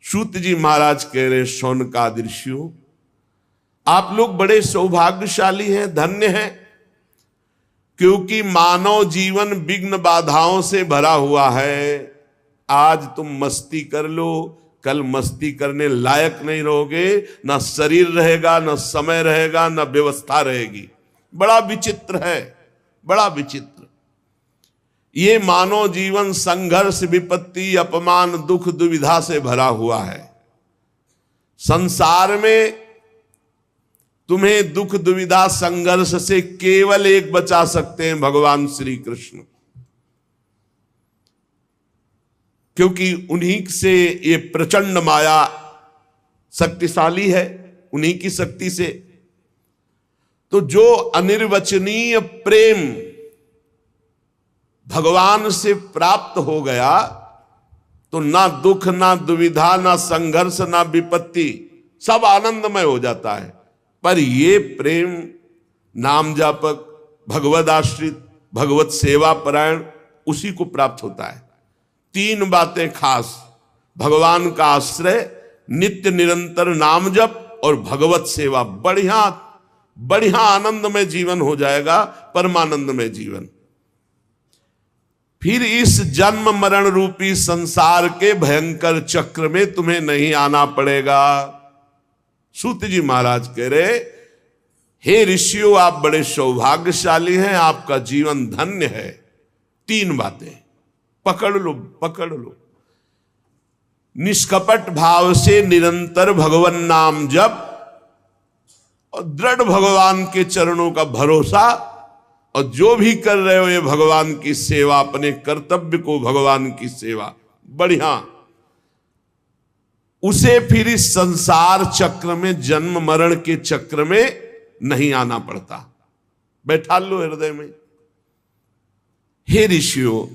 सूत जी महाराज कह रहे शौनकादि ऋषियों, आप लोग बड़े सौभाग्यशाली हैं, धन्य हैं, क्योंकि मानव जीवन विघ्न बाधाओं से भरा हुआ है। आज तुम मस्ती कर लो, कल मस्ती करने लायक नहीं रहोगे, ना शरीर रहेगा, ना समय रहेगा, ना व्यवस्था रहेगी। बड़ा विचित्र है, बड़ा विचित्र। ये मानव जीवन संघर्ष, विपत्ति, अपमान, दुख, दुविधा से भरा हुआ है। संसार में तुम्हें दुख, दुविधा, संघर्ष से केवल एक बचा सकते हैं, भगवान श्री कृष्ण, क्योंकि उन्हीं से ये प्रचंड माया शक्तिशाली है, उन्हीं की शक्ति से। तो जो अनिर्वचनीय प्रेम भगवान से प्राप्त हो गया, तो ना दुख, ना दुविधा, ना संघर्ष, ना विपत्ति, सब आनंदमय हो जाता है। पर ये प्रेम नाम जापक, भगवद आश्रित, भगवत सेवा परायण, उसी को प्राप्त होता है। तीन बातें खास: भगवान का आश्रय, नित्य निरंतर नाम जप और भगवत सेवा। बढ़िया बढ़िया आनंदमय जीवन हो जाएगा, परमानंदमय जीवन। फिर इस जन्म मरण रूपी संसार के भयंकर चक्र में तुम्हें नहीं आना पड़ेगा। सूत जी महाराज कह रहे, हे ऋषियों, आप बड़े सौभाग्यशाली हैं, आपका जीवन धन्य है। तीन बातें पकड़ लो, पकड़ लो। निष्कपट भाव से निरंतर भगवान नाम जप और दृढ़ भगवान के चरणों का भरोसा, और जो भी कर रहे हो ये भगवान की सेवा, अपने कर्तव्य को भगवान की सेवा, बढ़िया। उसे फिर इस संसार चक्र में, जन्म मरण के चक्र में नहीं आना पड़ता। बैठा लो हृदय में। हे ऋषियों,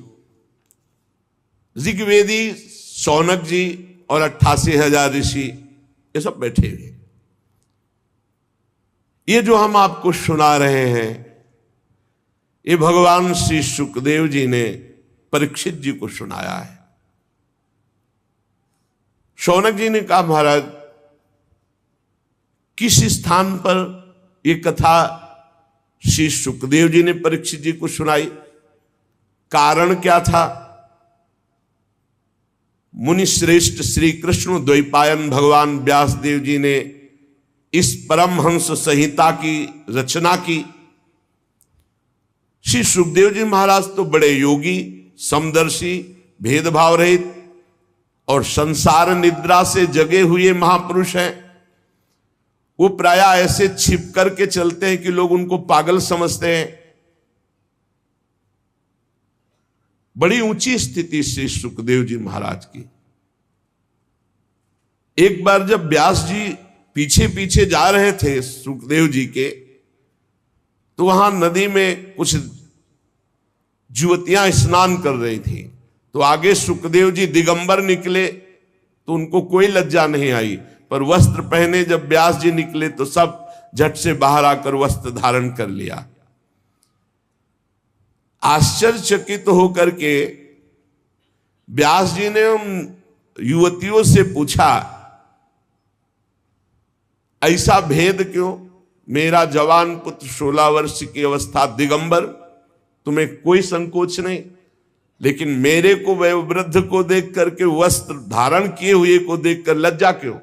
ऋग्वेदी शौनक जी और 88,000 ऋषि ये सब बैठे हुए। ये जो हम आपको सुना रहे हैं, ये भगवान श्री सुखदेव जी ने परीक्षित जी को सुनाया है। शौनक जी ने कहा, महाराज किस स्थान पर ये कथा श्री सुखदेव जी ने परीक्षित जी को सुनाई, कारण क्या था? मुनि श्रेष्ठ श्री कृष्ण द्वैपायन भगवान व्यासदेव जी ने इस परमहंस संहिता की रचना की। श्री सुखदेव जी महाराज तो बड़े योगी, समदर्शी, भेदभाव रहित और संसार निद्रा से जगे हुए महापुरुष हैं। वो प्रायः ऐसे छिप करके चलते हैं कि लोग उनको पागल समझते हैं। बड़ी ऊंची स्थिति श्री सुखदेव जी महाराज की। एक बार जब व्यास जी पीछे पीछे जा रहे थे सुखदेव जी के, तो वहां नदी में कुछ युवतियां स्नान कर रही थी। तो आगे सुखदेव जी दिगंबर निकले तो उनको कोई लज्जा नहीं आई, पर वस्त्र पहने जब व्यास जी निकले तो सब झट से बाहर आकर वस्त्र धारण कर लिया। आश्चर्यचकित होकर के व्यास जी ने उन युवतियों से पूछा, ऐसा भेद क्यों? मेरा जवान पुत्र 16 वर्ष की अवस्था दिगंबर, तुम्हें कोई संकोच नहीं, लेकिन मेरे को वयोवृद्ध को देख करके, वस्त्र धारण किए हुए को देखकर लज्जा क्यों?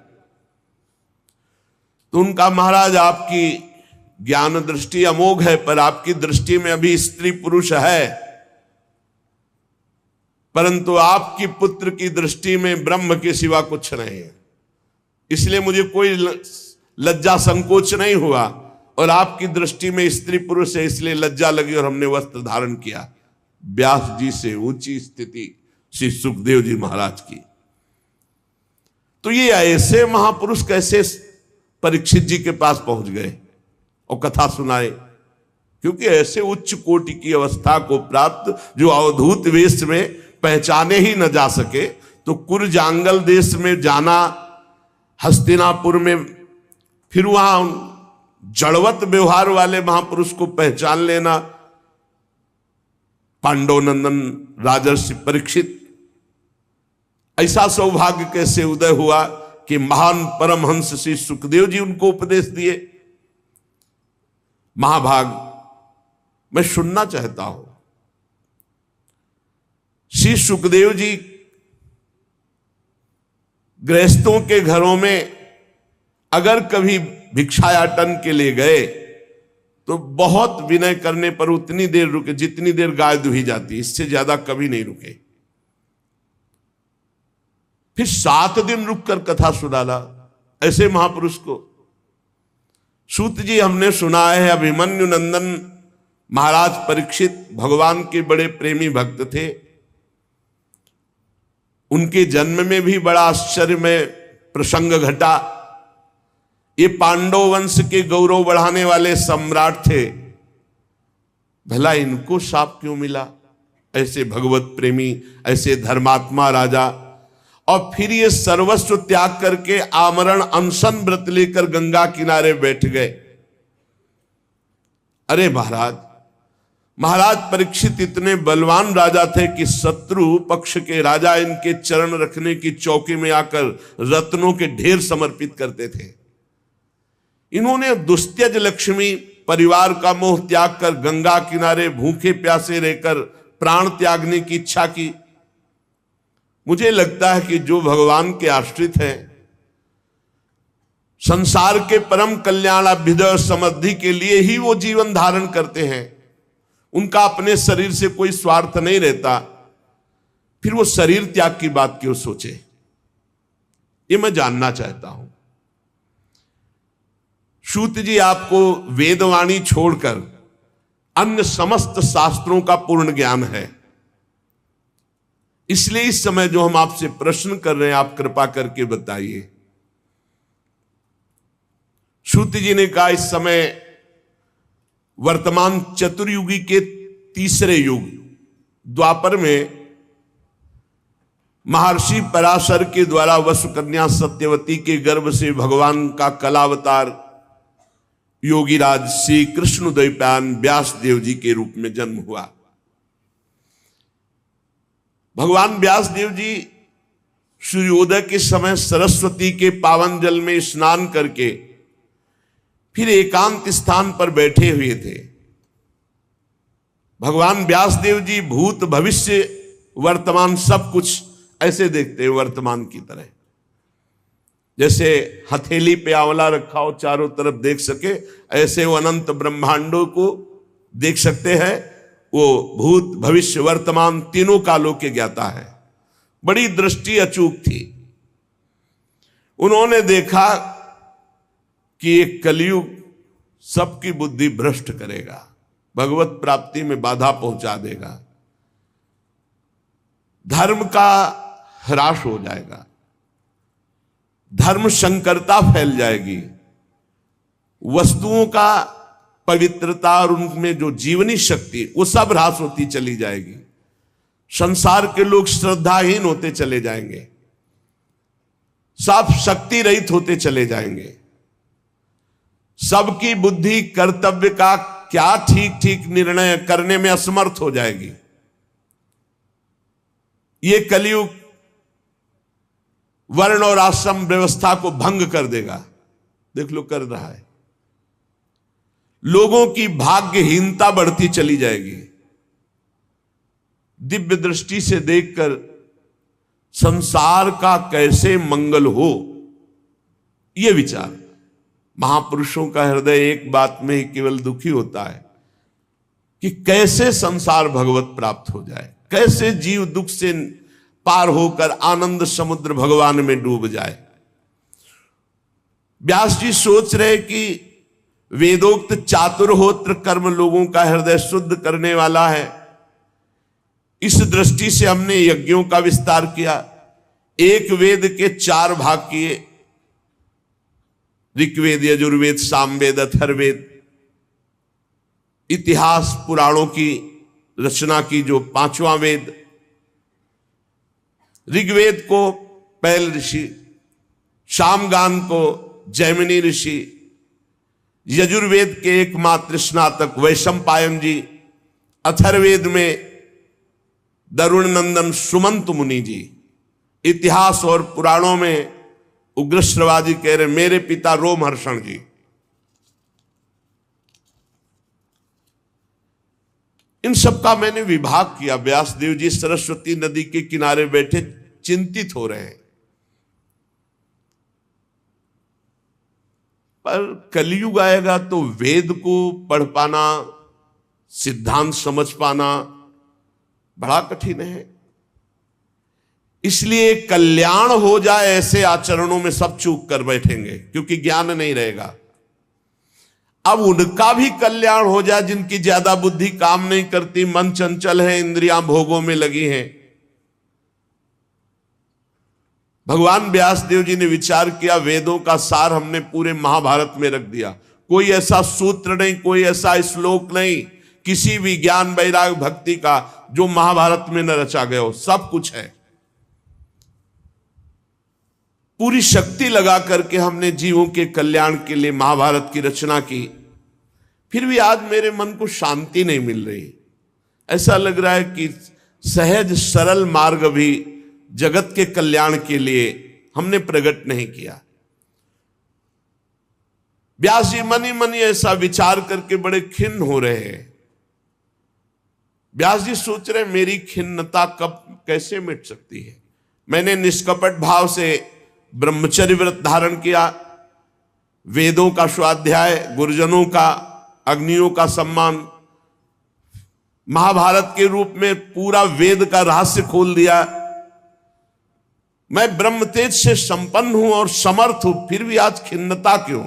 तो उनका, महाराज आपकी ज्ञान दृष्टि अमोघ है, पर आपकी दृष्टि में अभी स्त्री पुरुष है, परंतु आपकी पुत्र की दृष्टि में ब्रह्म के सिवा कुछ नहीं है। इसलिए मुझे कोई लज्जा संकोच नहीं हुआ, और आपकी दृष्टि में स्त्री पुरुष है इसलिए लज्जा लगी और हमने वस्त्र धारण किया। व्यास जी से ऊंची स्थिति श्री सुखदेव जी महाराज की। तो ये ऐसे महापुरुष कैसे परीक्षित जी के पास पहुंच गए और कथा सुनाए? क्योंकि ऐसे उच्च कोटि की अवस्था को प्राप्त, जो अवधूत वेश में पहचाने ही न जा सके, तो कुरजांगल देश में जाना, हस्तिनापुर में, फिर वहां जड़वत व्यवहार वाले महापुरुष को पहचान लेना, पांडव नंदन राजर्षि परीक्षित, ऐसा सौभाग्य कैसे उदय हुआ कि महान परमहंस श्री सुखदेव जी उनको उपदेश दिए। महाभाग मैं सुनना चाहता हूं। श्री सुखदेव जी गृहस्थों के घरों में अगर कभी भिक्षायाटन के लिए गए तो बहुत विनय करने पर उतनी देर रुके जितनी देर गाय दुही जाती, इससे ज्यादा कभी नहीं रुके। फिर 7 दिन रुककर कथा सुनाला ऐसे महापुरुष को। सूत जी हमने सुना है अभिमन्यु नंदन महाराज परीक्षित भगवान के बड़े प्रेमी भक्त थे। उनके जन्म में भी बड़ा आश्चर्यमय प्रसंग घटा। ये पांडव वंश के गौरव बढ़ाने वाले सम्राट थे, भला इनको शाप क्यों मिला? ऐसे भगवत प्रेमी, ऐसे धर्मात्मा राजा। और फिर ये सर्वस्व त्याग करके आमरण अनशन व्रत लेकर गंगा किनारे बैठ गए। अरे महाराज परीक्षित इतने बलवान राजा थे कि शत्रु पक्ष के राजा इनके चरण रखने की चौकी में आकर रत्नों के ढेर समर्पित करते थे। इन्होंने दुस्त्यज लक्ष्मी परिवार का मोह त्याग कर गंगा किनारे भूखे प्यासे रहकर प्राण त्यागने की इच्छा की। मुझे लगता है कि जो भगवान के आश्रित हैं, संसार के परम कल्याण अभ्युदय समृद्धि के लिए ही वो जीवन धारण करते हैं। उनका अपने शरीर से कोई स्वार्थ नहीं रहता, फिर वो शरीर त्याग की बात क्यों सोचे? ये मैं जानना चाहता हूं। सूत जी आपको वेदवाणी छोड़कर अन्य समस्त शास्त्रों का पूर्ण ज्ञान है, इसलिए इस समय जो हम आपसे प्रश्न कर रहे हैं आप कृपा करके बताइए। सूत जी ने कहा इस समय वर्तमान चतुर्युगी के तीसरे युग द्वापर में महर्षि पराशर के द्वारा वसुकन्या सत्यवती के गर्भ से भगवान का कलावतार योगीराज श्री कृष्ण द्वैपायन व्यास देव जी के रूप में जन्म हुआ। भगवान व्यास देव जी सूर्योदय के समय सरस्वती के पावन जल में स्नान करके फिर एकांत स्थान पर बैठे हुए थे। भगवान व्यास देव जी भूत भविष्य वर्तमान सब कुछ ऐसे देखते हैं वर्तमान की तरह, जैसे हथेली पे आंवला रखा हो चारों तरफ देख सके, ऐसे वो अनंत ब्रह्मांडों को देख सकते हैं। वो भूत भविष्य वर्तमान तीनों कालों के ज्ञाता है। बड़ी दृष्टि अचूक थी। उन्होंने देखा कि एक कलयुग सबकी बुद्धि भ्रष्ट करेगा, भगवत प्राप्ति में बाधा पहुंचा देगा, धर्म का ह्रास हो जाएगा, धर्म संकरता फैल जाएगी, वस्तुओं का पवित्रता और उनमें जो जीवनी शक्ति वो सब ह्रास होती चली जाएगी, संसार के लोग श्रद्धाहीन होते चले जाएंगे, सब शक्ति रहित होते चले जाएंगे, सबकी बुद्धि कर्तव्य का क्या ठीक ठीक निर्णय करने में असमर्थ हो जाएगी। ये कलयुग वर्ण और आश्रम व्यवस्था को भंग कर देगा। देख लो कर रहा है। लोगों की भाग्यहीनता बढ़ती चली जाएगी। दिव्य दृष्टि से देखकर संसार का कैसे मंगल हो, यह विचार। महापुरुषों का हृदय एक बात में ही केवल दुखी होता है कि कैसे संसार भगवत प्राप्त हो जाए, कैसे जीव दुख से पार होकर आनंद समुद्र भगवान में डूब जाए। व्यास जी सोच रहे कि वेदोक्त चातुर्होत्र कर्म लोगों का हृदय शुद्ध करने वाला है। इस दृष्टि से हमने यज्ञों का विस्तार किया। एक वेद के 4 भाग किए, ऋग्वेद, यजुर्वेद, सामवेद, अथर्ववेद। इतिहास पुराणों की रचना की जो 5वां वेद। ऋग्वेद को पैल ऋषि, सामगान को जैमिनी ऋषि, यजुर्वेद के एकमात्र स्नातक वैशंपायन जी, अथर्ववेद में दरुण नंदन सुमंत मुनि जी, इतिहास और पुराणों में उग्रश्रवादी कह रहे मेरे पिता रोमहर्षण जी। इन सब का मैंने विभाग किया। व्यासदेव जी सरस्वती नदी के किनारे बैठे चिंतित हो रहे हैं, पर कलयुग आएगा तो वेद को पढ़ पाना, सिद्धांत समझ पाना बड़ा कठिन है। इसलिए कल्याण हो जाए ऐसे आचरणों में सब चूक कर बैठेंगे, क्योंकि ज्ञान नहीं रहेगा। अब उनका भी कल्याण हो जाए जिनकी ज्यादा बुद्धि काम नहीं करती, मन चंचल है, इंद्रियां भोगों में लगी हैं। भगवान व्यासदेव जी ने विचार किया, वेदों का सार हमने पूरे महाभारत में रख दिया। कोई ऐसा सूत्र नहीं, कोई ऐसा श्लोक नहीं, किसी भी ज्ञान वैराग भक्ति का जो महाभारत में न रचा गया हो, सब कुछ है। पूरी शक्ति लगा करके हमने जीवों के कल्याण के लिए महाभारत की रचना की। फिर भी आज मेरे मन को शांति नहीं मिल रही। ऐसा लग रहा है कि सहज सरल मार्ग भी जगत के कल्याण के लिए हमने प्रकट नहीं किया। व्यास जी मनी मनी ऐसा विचार करके बड़े खिन्न हो रहे हैं। व्यास जी सोच रहे मेरी खिन्नता कब कैसे मिट सकती है। मैंने निष्कपट भाव से ब्रह्मचर्य व्रत धारण किया, वेदों का स्वाध्याय, गुरुजनों का, अग्नियों का सम्मान, महाभारत के रूप में पूरा वेद का रहस्य खोल दिया। मैं ब्रह्म तेज से संपन्न हूं और समर्थ हूं, फिर भी आज खिन्नता क्यों?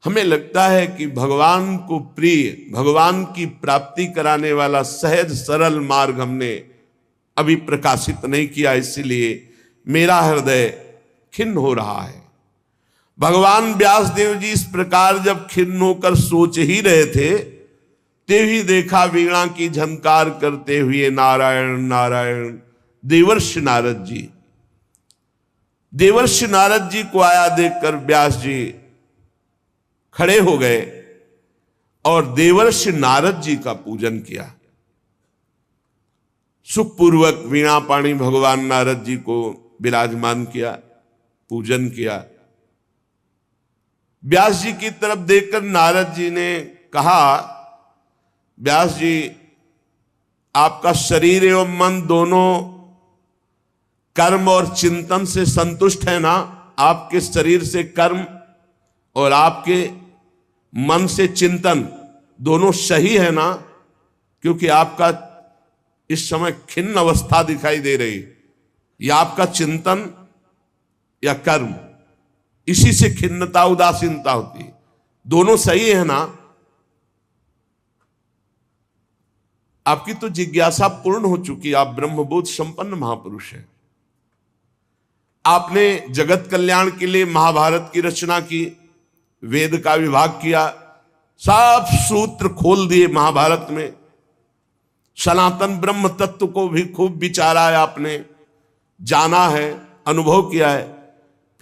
हमें लगता है कि भगवान को प्रिय, भगवान की प्राप्ति कराने वाला सहज सरल मार्ग हमने अभी प्रकाशित नहीं किया, इसलिए मेरा हृदय खिन्न हो रहा है। भगवान व्यासदेव जी इस प्रकार जब खिन्न होकर सोच ही रहे थे, तभी देखा वीणा की झनकार करते हुए नारायण नारायण देवर्षि नारद जी। देवर्षि नारद जी को आया देखकर व्यास जी खड़े हो गए और देवर्षि नारद जी का पूजन किया। सुखपूर्वक वीणा पाणी भगवान नारद जी को विराजमान किया, पूजन किया। व्यास जी की तरफ देखकर नारद जी ने कहा, व्यास जी आपका शरीर एवं मन दोनों कर्म और चिंतन से संतुष्ट है ना? आपके शरीर से कर्म और आपके मन से चिंतन दोनों सही है ना? क्योंकि आपका इस समय खिन्न अवस्था दिखाई दे रही, या आपका चिंतन या कर्म, इसी से खिन्नता उदासीनता होती है। दोनों सही है ना? आपकी तो जिज्ञासा पूर्ण हो चुकी, आप ब्रह्मबोध संपन्न महापुरुष हैं। आपने जगत कल्याण के लिए महाभारत की रचना की, वेद का विभाग किया, सब सूत्र खोल दिए महाभारत में। सनातन ब्रह्म तत्व को भी खूब विचारा है आपने, जाना है, अनुभव किया है।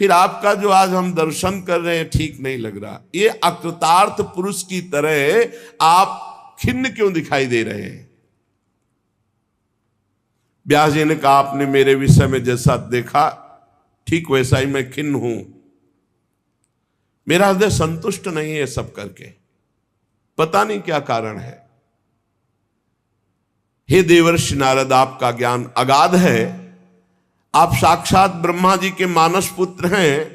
फिर आपका जो आज हम दर्शन कर रहे हैं ठीक नहीं लग रहा। ये अकृतार्थ पुरुष की तरह आप खिन्न क्यों दिखाई दे रहे हैं? व्यास जी ने कहा, आपने मेरे विषय में जैसा देखा ठीक वैसा ही मैं खिन्न हूं। मेरा हृदय संतुष्ट नहीं है सब करके, पता नहीं क्या कारण है। हे देवर्षि नारद, आपका ज्ञान अगाध है, आप साक्षात ब्रह्मा जी के मानस पुत्र हैं,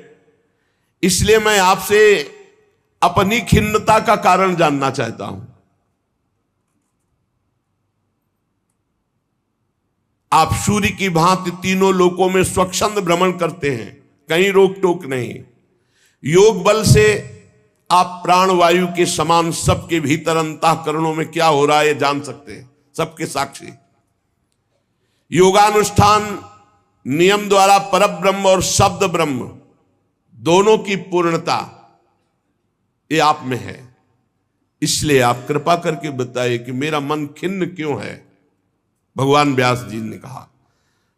इसलिए मैं आपसे अपनी खिन्नता का कारण जानना चाहता हूं। आप सूर्य की भांति तीनों लोकों में स्वच्छंद भ्रमण करते हैं, कहीं रोक टोक नहीं। योग बल से आप प्राणवायु के समान सबके भीतर अंतःकरणों में क्या हो रहा है जान सकते हैं, सबके साक्षी। योगानुष्ठान नियम द्वारा परब्रह्म और शब्द ब्रह्म दोनों की पूर्णता ये आप में है। इसलिए आप कृपा करके बताइए कि मेरा मन खिन्न क्यों है? भगवान व्यास जी ने कहा।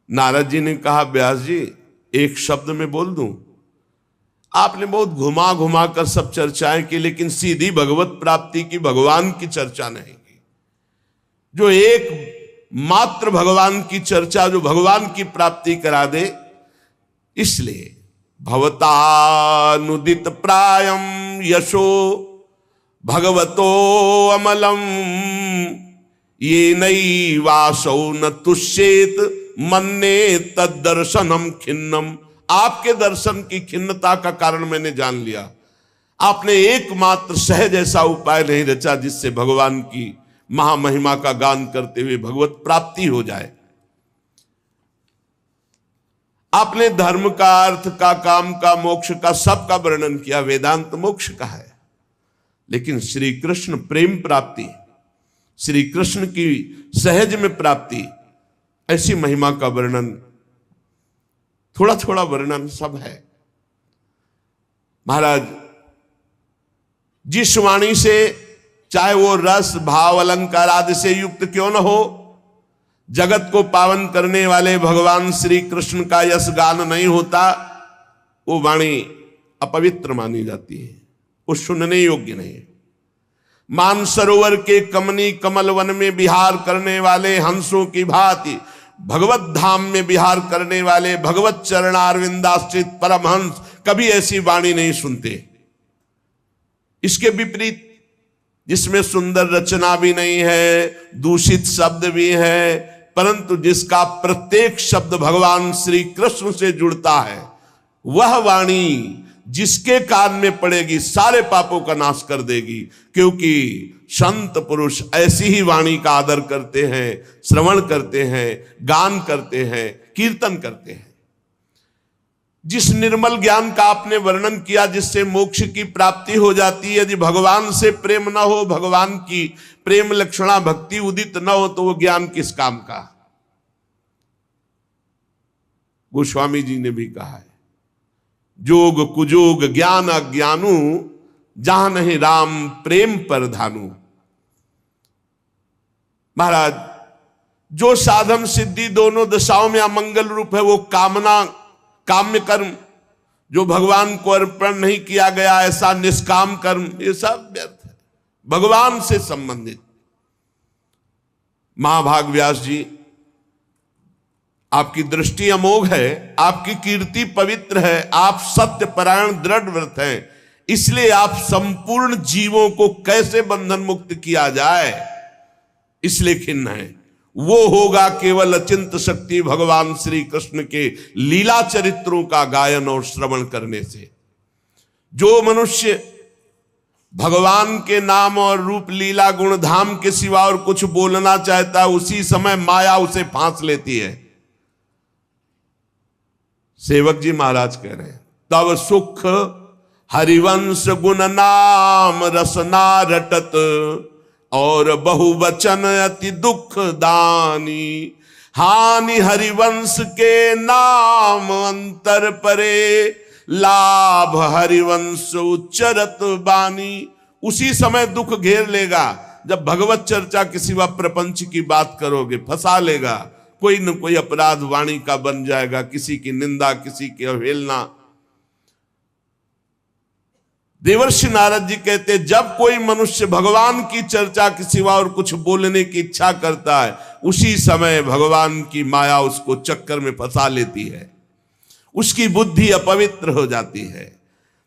नारद जी ने कहा, व्यास जी एक शब्द में बोल दूं? आपने बहुत घुमा घुमा कर सब चर्चाएं की, लेकिन सीधी भगवत प्राप्ति की, भगवान की चर्चा नहीं की। जो एक मात्र भगवान की चर्चा जो भगवान की प्राप्ति करा दे। इसलिए भवतानुदित प्रायम यशो भगवतो अमलम ये नई वासौ न तुष्येत मन्ने तद्दर्शनम खिन्नम। आपके दर्शन की खिन्नता का कारण मैंने जान लिया। आपने एकमात्र सहज ऐसा उपाय नहीं रचा जिससे भगवान की महामहिमा का गान करते हुए भगवत प्राप्ति हो जाए। आपने धर्म का, अर्थ का, काम का, मोक्ष का, सबका वर्णन किया। वेदांत मोक्ष का है, लेकिन श्री कृष्ण प्रेम प्राप्ति, श्री कृष्ण की सहज में प्राप्ति, ऐसी महिमा का वर्णन, थोड़ा थोड़ा वर्णन सब है। महाराज जिस वाणी से, चाहे वो रस भाव अलंकार आदि से युक्त क्यों न हो, जगत को पावन करने वाले भगवान श्री कृष्ण का यश गान नहीं होता, वो वाणी अपवित्र मानी जाती है, वो सुनने योग्य नहीं है। मानसरोवर के कमनी कमल वन में विहार करने वाले हंसों की भांति भगवत धाम में विहार करने वाले भगवत चरणारविंदाश्रित परमहंस कभी ऐसी वाणी नहीं सुनते। इसके विपरीत, जिसमें सुंदर रचना भी नहीं है, दूषित शब्द भी है, परंतु जिसका प्रत्येक शब्द भगवान श्री कृष्ण से जुड़ता है, वह वाणी जिसके कान में पड़ेगी सारे पापों का नाश कर देगी। क्योंकि संत पुरुष ऐसी ही वाणी का आदर करते हैं, श्रवण करते हैं, गान करते हैं, कीर्तन करते हैं। जिस निर्मल ज्ञान का आपने वर्णन किया, जिससे मोक्ष की प्राप्ति हो जाती है, यदि भगवान से प्रेम न हो, भगवान की प्रेम लक्षणा भक्ति उदित न हो, तो वो ज्ञान किस काम का। गोस्वामी जी ने भी कहा है, जोग कुजोग ज्ञान अज्ञानू जहां नहीं राम प्रेम पर धानु। महाराज जो साधन सिद्धि दोनों दशाओं में अमंगल रूप है, वो कामना, काम्य कर्म, जो भगवान को अर्पण नहीं किया गया, ऐसा निष्काम कर्म, ये सब व्यर्थ है, भगवान से संबंधित। महाभाग व्यास जी, आपकी दृष्टि अमोघ है, आपकी कीर्ति पवित्र है, आप सत्य परायण दृढ़ व्रत हैं, इसलिए आप संपूर्ण जीवों को कैसे बंधन मुक्त किया जाए, इसलिए खिन्न है। वो होगा केवल अचिंत शक्ति भगवान श्री कृष्ण के लीला चरित्रों का गायन और श्रवण करने से। जो मनुष्य भगवान के नाम और रूप लीला गुण धाम के सिवा और कुछ बोलना चाहता है, उसी समय माया उसे फांस लेती है। सेवक जी महाराज कह रहे हैं, तब सुख हरिवंश गुण नाम रसना रटत और बहुवचन अति दुख दानी। हानि हरिवंश के नाम अंतर परे, लाभ हरिवंश उच्चरत बानी। उसी समय दुख घेर लेगा जब भगवत चर्चा के सिवा प्रपंच की बात करोगे, फंसा लेगा। कोई न कोई अपराध वाणी का बन जाएगा, किसी की निंदा, किसी की अवहेलना। देवर्षि नारद जी कहते, जब कोई मनुष्य भगवान की चर्चा के सिवा और कुछ बोलने की इच्छा करता है, उसी समय भगवान की माया उसको चक्कर में फंसा लेती है, उसकी बुद्धि अपवित्र हो जाती है।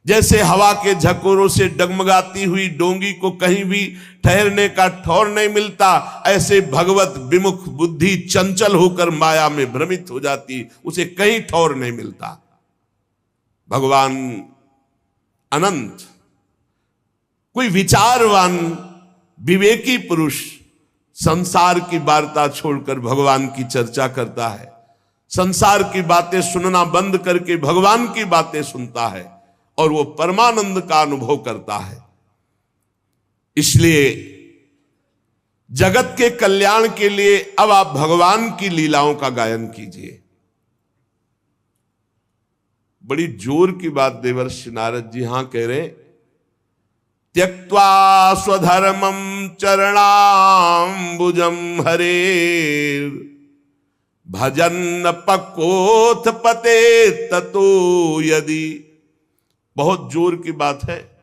जैसे हवा के झकोरों से डगमगाती हुई डोंगी को कहीं भी ठहरने का ठौर नहीं मिलता, ऐसे भगवत विमुख बुद्धि चंचल होकर माया में भ्रमित हो जाती, उसे कहीं ठौर नहीं मिलता। भगवान अनंत, कोई विचारवान विवेकी पुरुष संसार की वार्ता छोड़कर भगवान की चर्चा करता है, संसार की बातें सुनना बंद करके भगवान की बातें सुनता है और वो परमानंद का अनुभव करता है। इसलिए जगत के कल्याण के लिए अब आप भगवान की लीलाओं का गायन कीजिए। बड़ी जोर की बात देवर्षि नारद जी यहां कह रहे, त्यक्त्वा स्वधर्मम चरणाम्बुजम हरे, भजन पक्कोथ पते ततो यदि। बहुत जोर की बात है।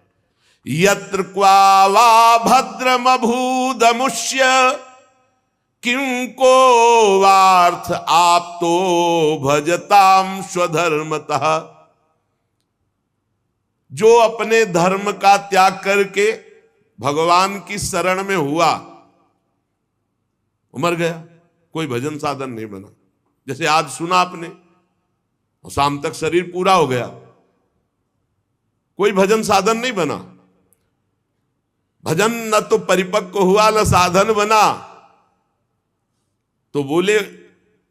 यत्र क्वा वा भद्रमभूदमुष्य किंको वार्थ आप तो भजताम स्वधर्मतः। जो अपने धर्म का त्याग करके भगवान की शरण में हुआ, मर गया, कोई भजन साधन नहीं बना। जैसे आज सुना आपने और शाम तक शरीर पूरा हो गया, कोई भजन साधन नहीं बना। भजन न तो परिपक्व हुआ न साधन बना, तो बोले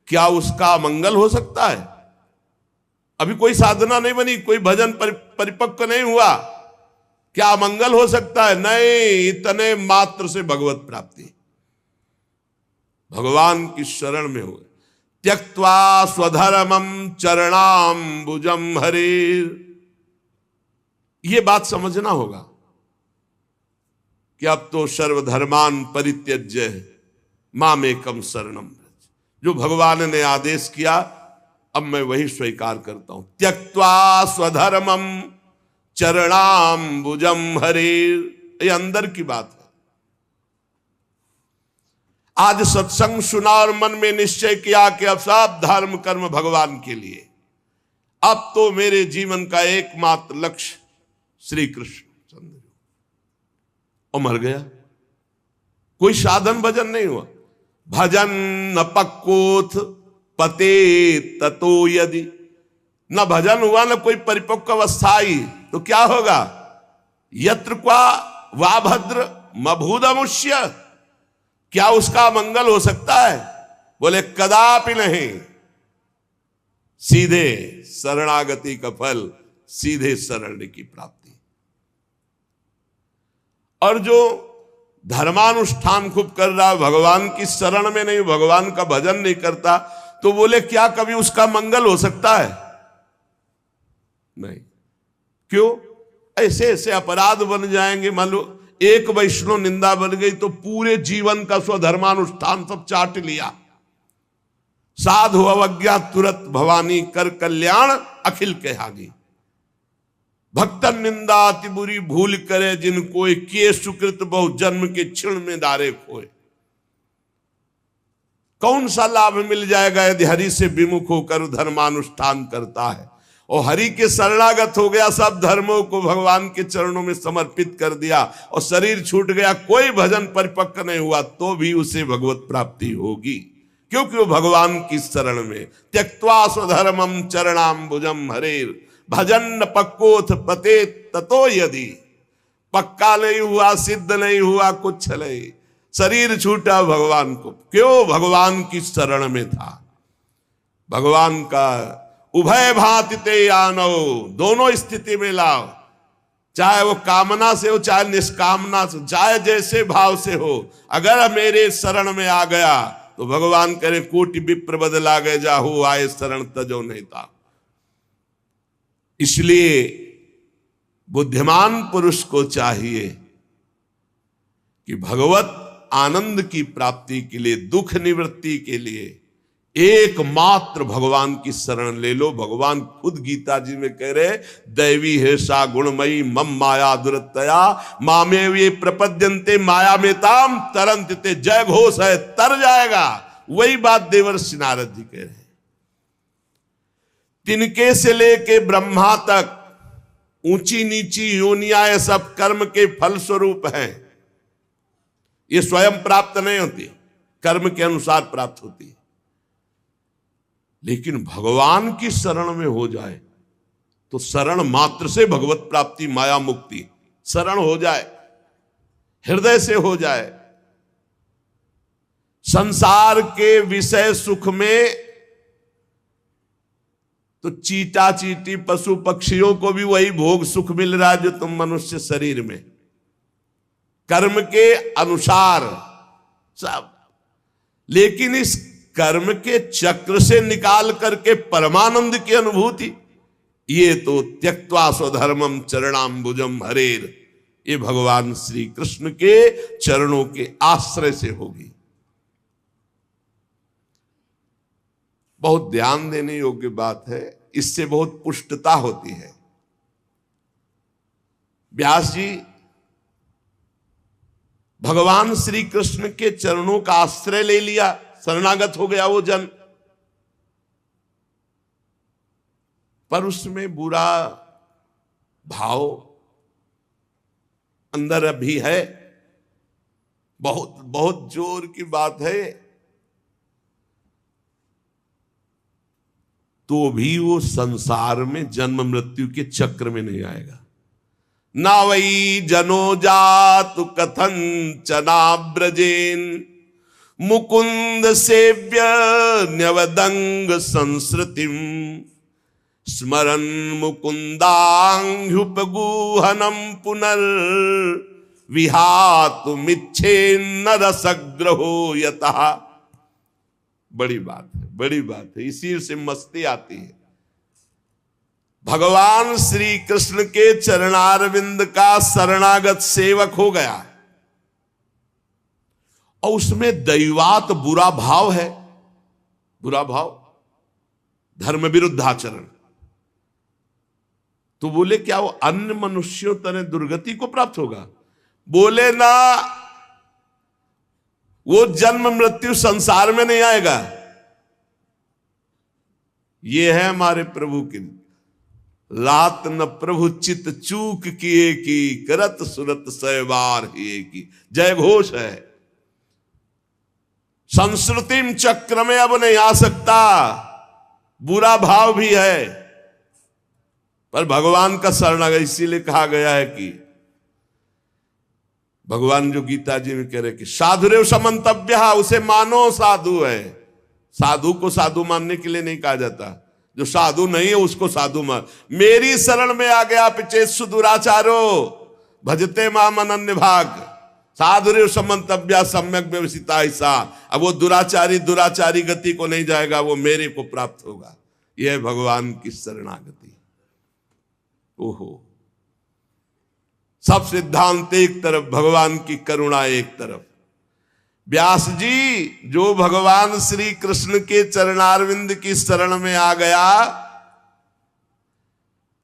क्या उसका मंगल हो सकता है? अभी कोई साधना नहीं बनी, कोई भजन परिपक्व नहीं हुआ, क्या मंगल हो सकता है? नहीं, इतने मात्र से भगवत प्राप्ति, भगवान की शरण में हुए। त्यक्त्वा स्वधर्मम चरणाम्बुजम हरेर। ये बात समझना होगा कि अब तो सर्वधर्मान परित्यज्य मामेकम शरणम व्रज। जो भगवान ने आदेश किया अब मैं वही स्वीकार करता हूं। त्यक्त्वा स्वधर्मम चरणाम्बुजम हरेर। ये अंदर की बात है। आज सत्संग सुना और मन में निश्चय किया कि अब सब धर्म कर्म भगवान के लिए, अब तो मेरे जीवन का एकमात्र लक्ष्य श्री कृष्ण, और मर गया, कोई साधन भजन नहीं हुआ। भजन न पक्कोथ पते ततो यदि। न भजन हुआ न कोई परिपक्व अवस्था आई, तो क्या होगा? यत्र क्वा वा भद्र मभूदमुष्य। क्या उसका मंगल हो सकता है? बोले कदापि नहीं। सीधे शरणागति का फल, सीधे शरण की प्राप्ति। और जो धर्मानुष्ठान खूब कर रहा, भगवान की शरण में नहीं, भगवान का भजन नहीं करता, तो बोले क्या कभी उसका मंगल हो सकता है? नहीं। क्यों? ऐसे ऐसे अपराध बन जाएंगे। मान लो एक वैष्णव निंदा बन गई तो पूरे जीवन का स्वधर्मानुष्ठान सब चाट लिया। साधु अवज्ञा तुरंत भवानी, कर कल्याण अखिल के हागी। भक्तन निंदा अति बुरी भूल करे, जिन कोई किए सुकृत बहु जन्म के क्षण में दारे खोए। कौन सा लाभ मिल जाएगा यदि हरि से विमुख होकर धर्मानुष्ठान करता है? और हरि के शरणागत हो गया, सब धर्मों को भगवान के चरणों में समर्पित कर दिया और शरीर छूट गया, कोई भजन परिपक्व नहीं हुआ, तो भी उसे भगवत प्राप्ति होगी, क्योंकि वो भगवान की शरण में। त्यक्त्वा स्वधर्मम चरणाम्बुजम हरेर। भजन न पक्कोथ पते ततो यदि। पक्का नहीं हुआ, सिद्ध नहीं हुआ, कुछ नहीं, शरीर छूटा भगवान को। क्यों? भगवान की शरण में था। भगवान का उभय भांति ते आनो, दोनों स्थिति में लाओ, चाहे वो कामना से हो चाहे निष्कामना से, चाहे जैसे भाव से हो। अगर मेरे शरण में आ गया तो भगवान करे कोटि विप्र बदला गए, जाहू आए शरण तजो नहीं था। इसलिए बुद्धिमान पुरुष को चाहिए कि भगवत आनंद की प्राप्ति के लिए, दुख निवृत्ति के लिए एकमात्र भगवान की शरण ले लो। भगवान खुद गीता जी में कह रहे, दैवी है सा गुणमयी मम माया दुरतया मामे वे प्रपद्यन्ते माया में ताम तरंत ते। जय घोष है, तर जाएगा। वही बात देवर्षि नारद जी कह रहे हैं। तिनके से लेके ब्रह्मा तक ऊंची नीची योनियां सब कर्म के फल स्वरूप हैं। ये स्वयं प्राप्त नहीं होती, कर्म के अनुसार प्राप्त होती है। लेकिन भगवान की शरण में हो जाए तो शरण मात्र से भगवत प्राप्ति, माया मुक्ति। शरण हो जाए, हृदय से हो जाए। संसार के विषय सुख में तो चीटा चीटी पशु पक्षियों को भी वही भोग सुख मिल रहा है जो तुम मनुष्य शरीर में, कर्म के अनुसार सब। लेकिन इस कर्म के चक्र से निकाल करके परमानंद की अनुभूति, ये तो त्यक्त्वा स्वधर्मम चरणाम्बुजम हरेर, ये भगवान श्री कृष्ण के चरणों के आश्रय से होगी। बहुत ध्यान देने योग्य बात है, इससे बहुत पुष्टता होती है। व्यास जी भगवान श्री कृष्ण के चरणों का आश्रय ले लिया, शरणागत हो गया वो जन, पर उसमें बुरा भाव अंदर अभी है, बहुत बहुत जोर की बात है, तो भी वो संसार में जन्म मृत्यु के चक्र में नहीं आएगा। ना वही जनो जातु कथन चनाब्रजेन मुकुंद सेव्य न्यवदंग संस्कृतिम स्मरन मुकुंदांघ्युपगूहनम पुनर् विहातुमिच्छेन्न रसग्रहो यतः। बड़ी बात है, बड़ी बात है, इसी से मस्ती आती है। भगवान श्री कृष्ण के चरणारविंद का शरणागत सेवक हो गया और उसमें दैवात बुरा भाव है, बुरा भाव, धर्म विरुद्ध आचरण, तो बोले क्या वो अन्य मनुष्यों तरह दुर्गति को प्राप्त होगा? बोले ना, वो जन्म मृत्यु संसार में नहीं आएगा। ये है हमारे प्रभु की लात न प्रभु चित चूक किए की करत सुरत सहवार ही की जय घोष है। संस्कृतिम चक्र में अब नहीं आ सकता, बुरा भाव भी है, पर भगवान का शरणागत, इसीलिए कहा गया है कि भगवान जो गीता जी में कह रहे कि साधुरेव समंतव्य, उसे मानो साधु है। साधु को साधु मानने के लिए नहीं कहा जाता, जो साधु नहीं है उसको साधु मान। मेरी शरण में आ गया पिचेत्सु दुराचारो भजते माम अनन्य भाग, साधुरेव समंतव्य सम्यक व्यवसिता ऐसा। अब वो दुराचारी गति को नहीं जाएगा, वो मेरे को प्राप्त होगा। यह है भगवान की शरणागति। ओहो, सब सिद्धांत एक तरफ, भगवान की करुणा एक तरफ। व्यास जी जो भगवान श्री कृष्ण के चरणारविंद की शरण में आ गया,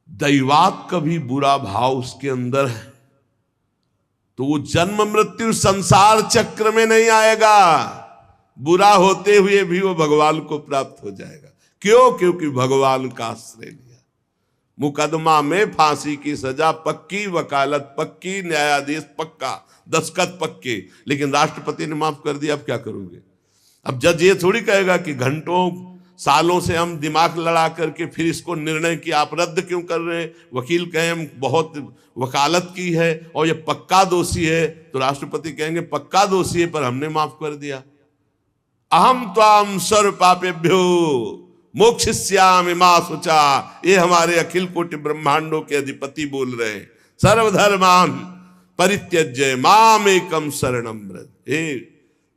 दैवात का भी बुरा भाव उसके अंदर है, तो वो जन्म मृत्यु संसार चक्र में नहीं आएगा, बुरा होते हुए भी वो भगवान को प्राप्त हो जाएगा। क्यों? क्योंकि भगवान का आश्रय लिया। मुकदमा में फांसी की सजा पक्की, वकालत पक्की, न्यायाधीश पक्का, दस्तखत पक्के, लेकिन राष्ट्रपति ने माफ कर दिया, अब क्या करोगे? अब जज ये थोड़ी कहेगा कि घंटों सालों से हम दिमाग लड़ा करके फिर इसको निर्णय किया, आप रद्द क्यों कर रहे हैं? वकील कहें हम बहुत वकालत की है और ये पक्का दोषी है, तो राष्ट्रपति कहेंगे पक्का दोषी है पर हमने माफ कर दिया। अहम त्वाम सर्व पापेभ्यो मोक्षयिष्यामि मा शुचा, ये हमारे अखिल कोटि ब्रह्मांडों के अधिपति बोल रहे हैं। सर्वधर्मान परित्यज्य माम एकम शरणम व्रज।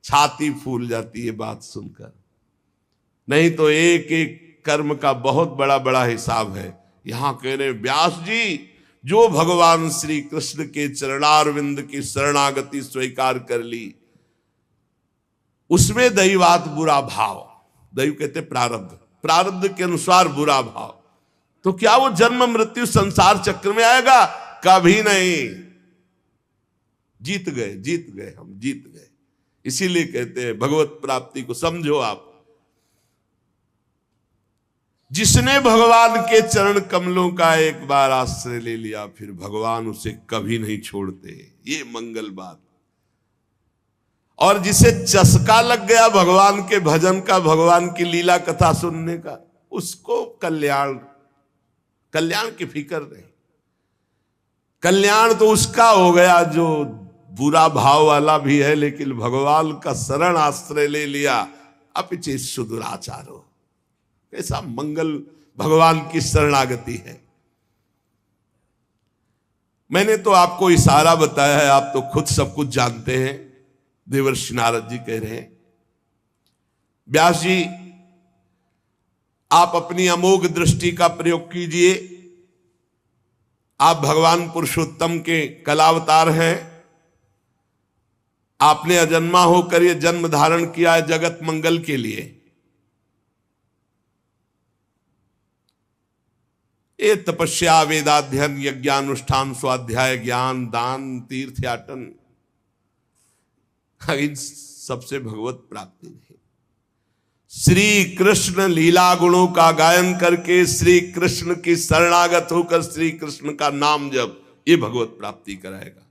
छाती फूल जाती है बात सुनकर, नहीं तो एक एक कर्म का बहुत बड़ा बड़ा हिसाब है। यहां कह रहे व्यास जी जो भगवान श्री कृष्ण के चरणारविंद की शरणागति स्वीकार कर ली, उसमें दैवात बुरा भाव, दैव कहते प्रारब्ध, प्रारब्ध के अनुसार बुरा भाव, तो क्या वो जन्म मृत्यु संसार चक्र में आएगा? कभी नहीं। जीत गए, जीत गए, हम जीत गए। इसीलिए कहते हैं भगवत प्राप्ति को समझो आप। जिसने भगवान के चरण कमलों का एक बार आश्रय ले लिया, फिर भगवान उसे कभी नहीं छोड़ते। ये मंगल बात। और जिसे चस्का लग गया भगवान के भजन का, भगवान की लीला कथा सुनने का, उसको कल्याण की फिक्र नहीं। कल्याण तो उसका हो गया जो बुरा भाव वाला भी है, लेकिन भगवान का शरण आश्रय ले लिया, अपिचेत्सु दुराचारो। कैसा मंगल भगवान की शरणागति है। मैंने तो आपको इशारा बताया है, आप तो खुद सब कुछ जानते हैं। देवर्षि नारद जी कह रहे हैं व्यास जी आप अपनी अमोघ दृष्टि का प्रयोग कीजिए। आप भगवान पुरुषोत्तम के कलावतार हैं। आपने अजन्मा होकर यह जन्म धारण किया है जगत मंगल के लिए। ये तपस्या, वेदाध्ययन, यज्ञानुष्ठान, स्वाध्याय, ज्ञान, दान, तीर्थयाटन, इन सबसे भगवत प्राप्ति नहीं। श्री कृष्ण लीला गुणों का गायन करके श्री कृष्ण की शरणागत होकर श्री कृष्ण का नाम जप, ये भगवत प्राप्ति कराएगा।